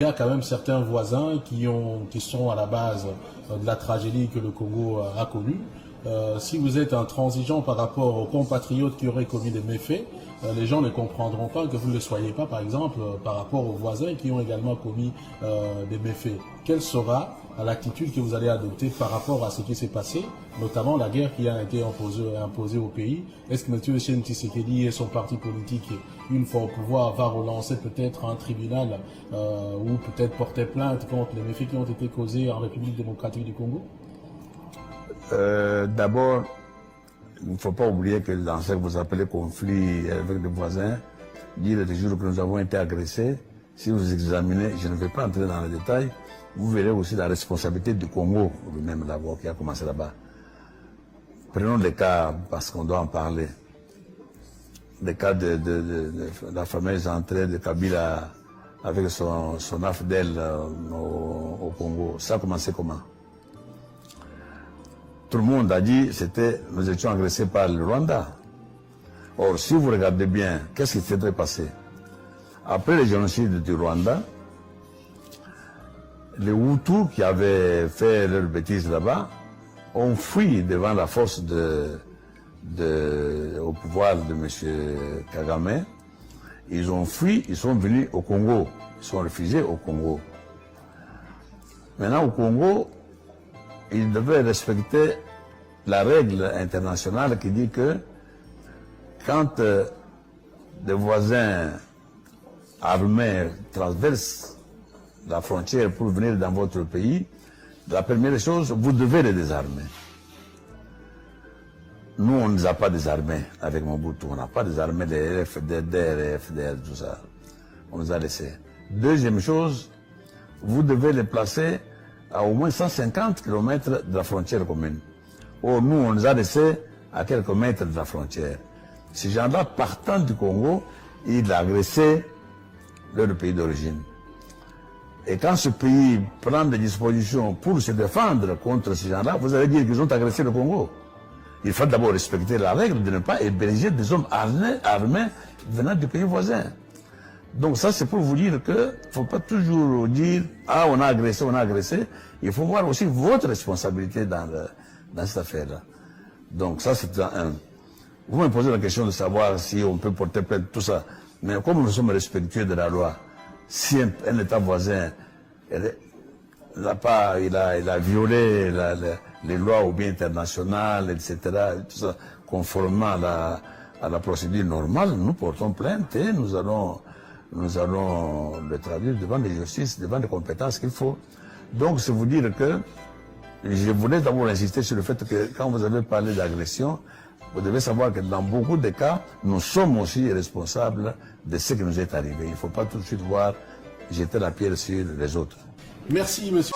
a quand même certains voisins qui sont à la base de la tragédie que le Congo a connue. Si vous êtes intransigeant par rapport aux compatriotes qui auraient commis des méfaits, les gens ne comprendront pas que vous ne le soyez pas, par exemple, par rapport aux voisins qui ont également commis des méfaits. Quelle sera l'attitude que vous allez adopter par rapport à ce qui s'est passé, notamment la guerre qui a été imposée au pays? Est-ce que M. Etienne Tshisekedi et son parti politique, une fois au pouvoir, va relancer peut-être un tribunal ou peut-être porter plainte contre les méfaits qui ont été causés en République démocratique du Congo? D'abord, il ne faut pas oublier que dans ce que vous appelez conflit avec les voisins, dire les jours que nous avons été agressés, si vous examinez, je ne vais pas entrer dans les détails, vous verrez aussi la responsabilité du Congo lui-même d'abord qui a commencé là-bas. Prenons les cas, parce qu'on doit en parler, les cas de la fameuse entrée de Kabila avec son AFDEL au Congo. Ça a commencé comment? Tout le monde a dit que nous étions agressés par le Rwanda. Or, si vous regardez bien, qu'est-ce qui s'était passé? Après le génocide du Rwanda, les Hutus qui avaient fait leurs bêtises là-bas ont fui devant la force au pouvoir de M. Kagame. Ils ont fui, ils sont venus au Congo. Ils sont réfugiés au Congo. Maintenant, au Congo, ils devaient respecter la règle internationale qui dit que quand des voisins armés traversent la frontière pour venir dans votre pays, la première chose, vous devez les désarmer. Nous, on ne les a pas désarmés avec Mobutu, on n'a pas désarmé les FDR, FDL, tout ça. On les a laissés. Deuxième chose, vous devez les placer à au moins 150 km de la frontière commune. Or, nous, on les a laissés à quelques mètres de la frontière. Ces gens-là, partant du Congo, ils agressaient leur pays d'origine. Et quand ce pays prend des dispositions pour se défendre contre ces gens-là, vous allez dire qu'ils ont agressé le Congo. Il faut d'abord respecter la règle de ne pas héberger des hommes armés venant du pays voisin. Donc ça, c'est pour vous dire qu'il ne faut pas toujours dire « Ah, on a agressé, on a agressé ». Il faut voir aussi votre responsabilité dans cette affaire-là. Donc ça, c'est un. Vous me posez la question de savoir si on peut porter plainte, tout ça. Mais comme nous sommes respectueux de la loi, si un État voisin il a violé les lois ou bien internationales, etc., tout ça, conformément à la procédure normale, nous portons plainte et nous allons le traduire devant les justices, devant les compétences qu'il faut. Donc, c'est vous dire que je voulais d'abord insister sur le fait que quand vous avez parlé d'agression, vous devez savoir que dans beaucoup de cas, nous sommes aussi responsables de ce qui nous est arrivé. Il ne faut pas tout de suite jeter la pierre sur les autres. Merci, monsieur.